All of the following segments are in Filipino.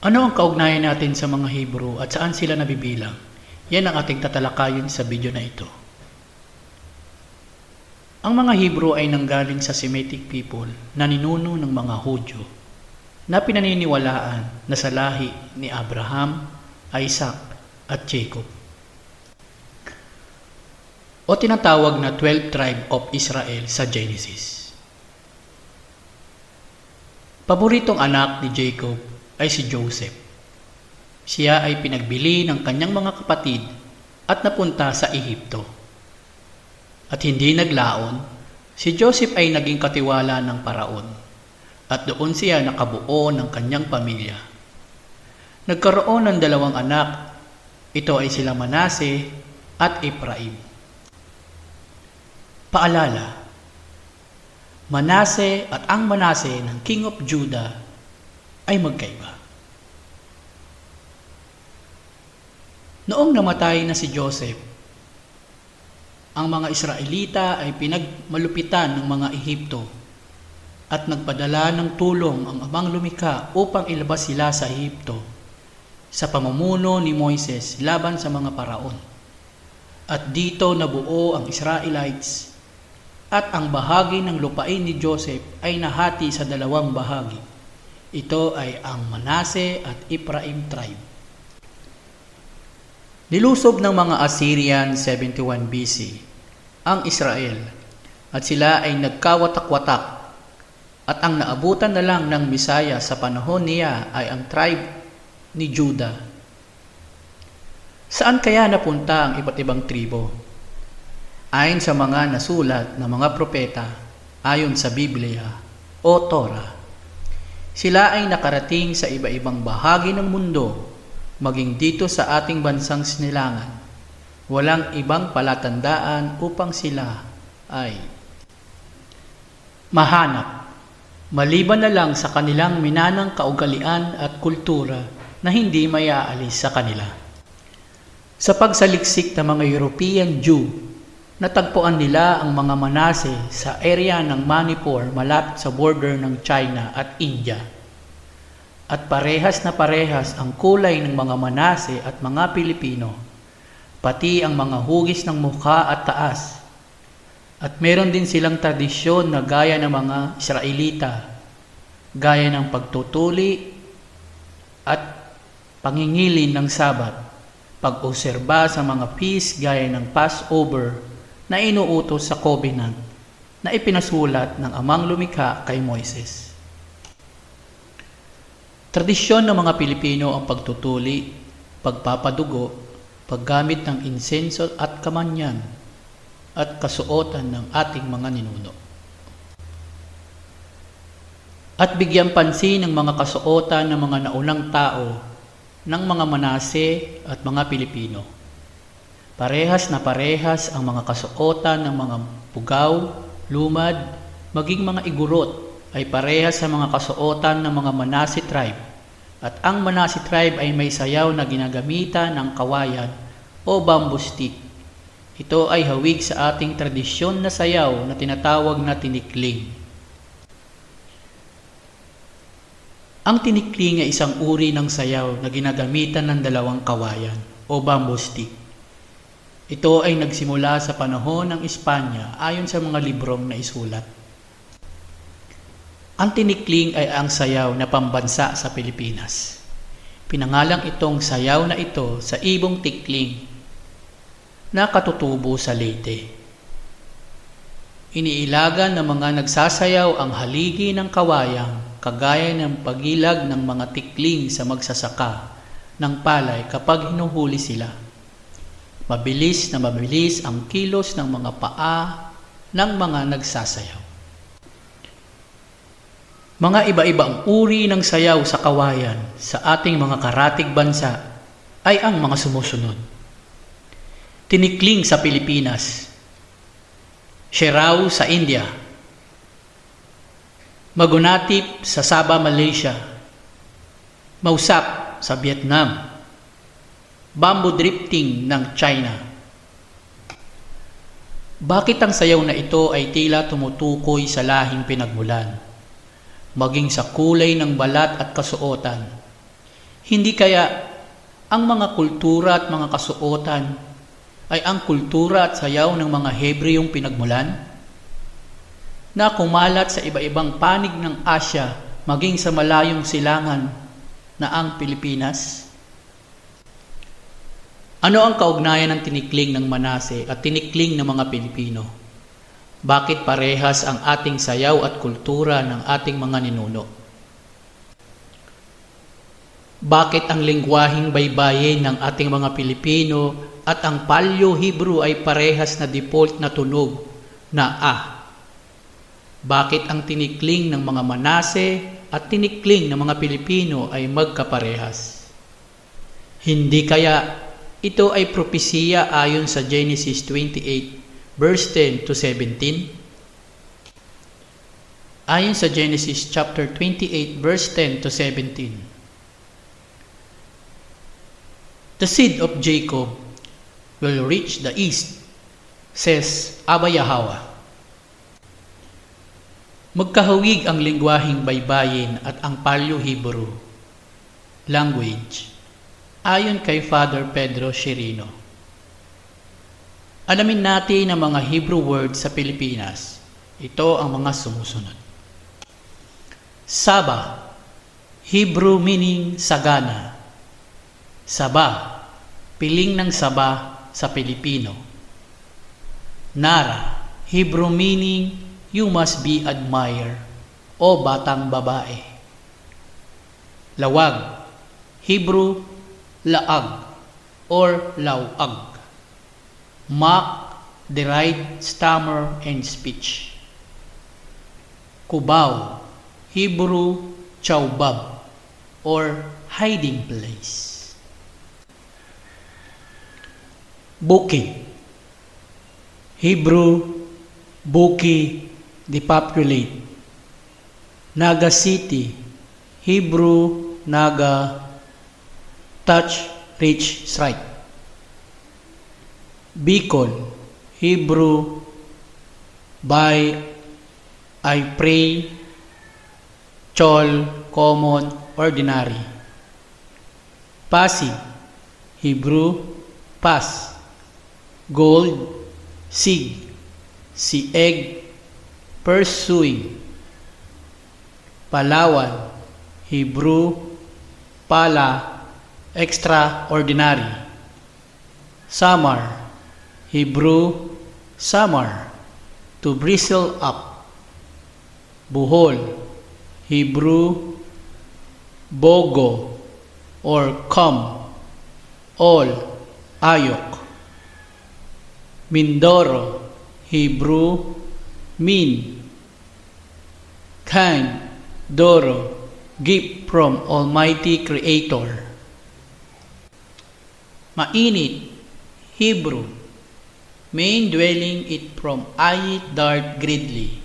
Ano ang kaugnayan natin sa mga Hebrew at saan sila nabibilang? Yan ang ating tatalakayin sa video na ito. Ang mga Hebrew ay nanggaling sa Semitic people na ninuno ng mga Hudyo na pinaniniwalaan na sa lahi ni Abraham, Isaac at Jacob, o tinatawag na 12 tribe of Israel sa Genesis. Paboritong anak ni Jacob ay si Joseph. Siya ay pinagbili ng kanyang mga kapatid at napunta sa Ehipto. At hindi naglaon, si Joseph ay naging katiwala ng Paraon at doon siya nakabuo ng kanyang pamilya. Nagkaroon ng dalawang anak. Ito ay sila Manase at Ephraim. Paalala, Manase at ang Manase ng King of Judah ay magkaiba. Noong namatay na si Joseph, ang mga Israelita ay pinagmalupitan ng mga Ehipto at nagpadala ng tulong ang Amang Lumikha upang ilabas sila sa Ehipto sa pamumuno ni Moises laban sa mga Paraon. At dito nabuo ang Israelites at ang bahagi ng lupain ni Joseph ay nahati sa dalawang bahagi. Ito ay ang Manase at Ephraim tribe. Nilusob ng mga Assyrian 71 BC ang Israel at sila ay nagkawatak-watak at ang naabutan na lang ng Misaya sa panahon niya ay ang tribe ni Judah. Saan kaya napunta ang iba't ibang tribo? Ayon sa mga nasulat na mga propeta ayon sa Biblia o Torah, sila ay nakarating sa iba-ibang bahagi ng mundo, maging dito sa ating bansang Sinilangan. Walang ibang palatandaan upang sila ay mahanap, maliban na lang sa kanilang minanang kaugalian at kultura na hindi mayaalis sa kanila. Sa pagsaliksik ng mga European Jew, natagpuan nila ang mga Manase sa area ng Manipur malapit sa border ng China at India. At parehas na parehas ang kulay ng mga Manase at mga Pilipino, pati ang mga hugis ng mukha at taas. At meron din silang tradisyon na gaya ng mga Israelita, gaya ng pagtutuli at pangingilin ng Sabat, pag-oserba sa mga feast gaya ng Passover na inuutos sa covenant na ipinasulat ng Amang Lumikha kay Moises. Tradisyon ng mga Pilipino ang pagtutuli, pagpapadugo, paggamit ng insenso at kamanyan, at kasuotan ng ating mga ninuno. At bigyan pansin ng mga kasuotan ng mga naunang tao ng mga Manase at mga Pilipino. Parehas na parehas ang mga kasuotan ng mga pugaw, lumad, maging mga igurot ay parehas sa mga kasuotan ng mga Manase tribe. At ang Manase tribe ay may sayaw na ginagamitan ng kawayan o bamboo stick. Ito ay hawig sa ating tradisyon na sayaw na tinatawag na tinikling. Ang tinikling ay isang uri ng sayaw na ginagamitan ng dalawang kawayan o bamboo stick. Ito ay nagsimula sa panahon ng Espanya ayon sa mga librong na isulat. Ang tinikling ay ang sayaw na pambansa sa Pilipinas. Pinangalang itong sayaw na ito sa ibong tikling na katutubo sa Leyte. Iniilagan ng mga nagsasayaw ang haligi ng kawayang kagaya ng pagilag ng mga tikling sa magsasaka ng palay kapag hinuhuli sila. Mabilis na mabilis ang kilos ng mga paa ng mga nagsasayaw. Mga iba-ibang uri ng sayaw sa kawayan sa ating mga karatig bansa ay ang mga sumusunod. Tinikling sa Pilipinas, Sherau sa India, Magunatip sa Sabah, Malaysia, Mausap sa Vietnam, Bamboo drifting ng China. Bakit ang sayaw na ito ay tila tumutukoy sa lahing pinagmulan, maging sa kulay ng balat at kasuotan? Hindi kaya ang mga kultura at mga kasuotan ay ang kultura at sayaw ng mga Hebreyong pinagmulan na kumalat sa iba-ibang panig ng Asya maging sa malayong silangan na ang Pilipinas? Ano ang kaugnayan ng tinikling ng Manase at tinikling ng mga Pilipino? Bakit parehas ang ating sayaw at kultura ng ating mga ninuno? Bakit ang lengguwaheng baybayin ng ating mga Pilipino at ang Paleo-Hebrew ay parehas na default na tunog na A? Bakit ang tinikling ng mga Manase at tinikling ng mga Pilipino ay magkaparehas? Hindi kaya ito ay propesiya ayon sa Genesis 28 verse 10 to 17? Ayon sa Genesis chapter 28 verse 10 to 17, the seed of Jacob will reach the east, says Abba Yahweh. Magkahawig ang lengguwaheng baybayin at ang Paleo-Hebrew language ayon kay Father Pedro Chirino. Alamin natin ang mga Hebrew words sa Pilipinas. Ito ang mga sumusunod. Saba, Hebrew meaning sagana. Saba, piling ng saba sa Pilipino. Nara, Hebrew meaning you must be admired o batang babae. Lawag, Hebrew laag or lawag. Mock, deride, stammer, and speech. Kubaw, Hebrew chawbab or hiding place. Buki, Hebrew buki, depopulate. Naga City, Hebrew naga, touch, reach, strike. Bicol, Hebrew by, I pray, chol, common, ordinary. Pasig, Hebrew pas. Gold, sig, sieg, pursuing. Palawan, Hebrew pala, extraordinary. Samar, Hebrew samar, to bristle up. Bohol, Hebrew bogo or come, all, ayok. Mindoro, Hebrew min, kind, doro, gift from Almighty Creator. Mainit, Hebrew, main dwelling it from Ayit Dart Gridley.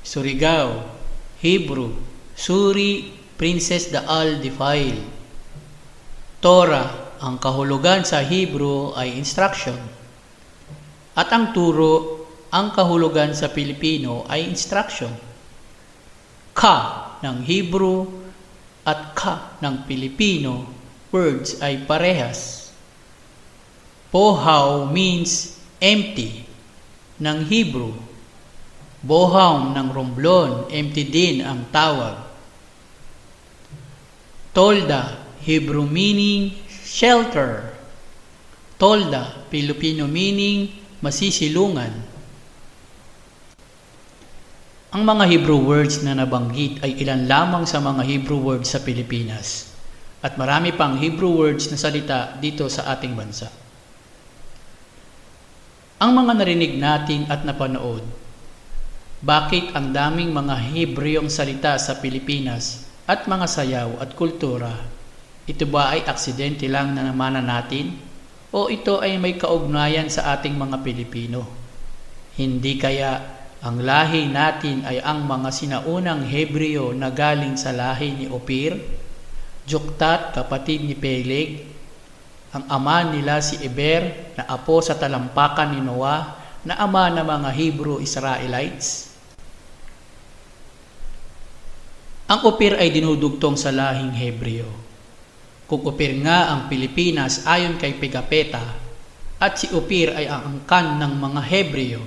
Surigao, Hebrew, Suri, Princess Daal defiled. Torah, ang kahulugan sa Hebrew ay instruction. At ang turo, ang kahulugan sa Pilipino ay instruction. Ka ng Hebrew at ka ng Pilipino words ay parehas. Pohaw means empty ng Hebrew. Boham ng Romblon, empty din ang tawag. Tolda, Hebrew meaning shelter. Tolda, Filipino meaning masisilungan. Ang mga Hebrew words na nabanggit ay ilan lamang sa mga Hebrew words sa Pilipinas at marami pang Hebrew words na salita dito sa ating bansa. Ang mga narinig natin at napanood, bakit ang daming mga Hebreyong salita sa Pilipinas at mga sayaw at kultura, ito ba ay aksidente lang na namanan natin? O ito ay may kaugnayan sa ating mga Pilipino? Hindi kaya ang lahi natin ay ang mga sinaunang Hebreo na galing sa lahi ni Opir, Joktat, kapatid ni Peleg, ang ama nila si Eber na apo sa talampakan ni Noah na ama ng mga Hebrew Israelites? Ang Opir ay dinudugtong sa lahing Hebreo. Kung Upir nga ang Pilipinas ayon kay Pigapetta at si Upir ay ang angkan ng mga Hebreo,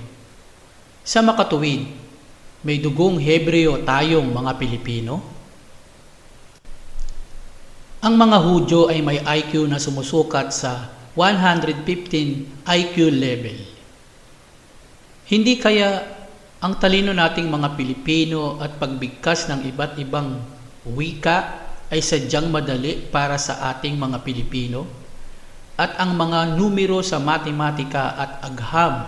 sa makatuwid, may dugong Hebreo tayong mga Pilipino? Ang mga Hudyo ay may IQ na sumusukat sa 115 IQ level. Hindi kaya ang talino nating mga Pilipino at pagbigkas ng iba't ibang wika ay sadyang madali para sa ating mga Pilipino? At ang mga numero sa matematika at agham,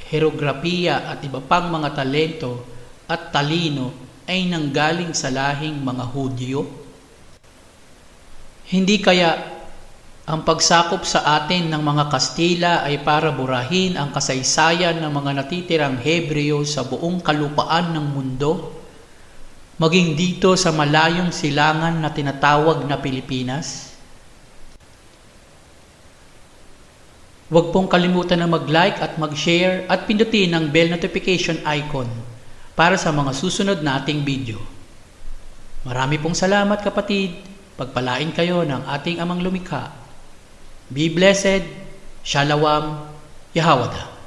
herograpiya at iba pang mga talento at talino ay nanggaling sa lahing mga Hudyo? Hindi kaya ang pagsakop sa atin ng mga Kastila ay para burahin ang kasaysayan ng mga natitirang Hebreo sa buong kalupaan ng mundo, maging dito sa malayong silangan na tinatawag na Pilipinas? Huwag pong kalimutan na mag-like at mag-share at pindutin ang bell notification icon para sa mga susunod nating video. Marami pong salamat kapatid. Pagpalain kayo ng ating amang lumikha. Be blessed. Shalom. Yahawada.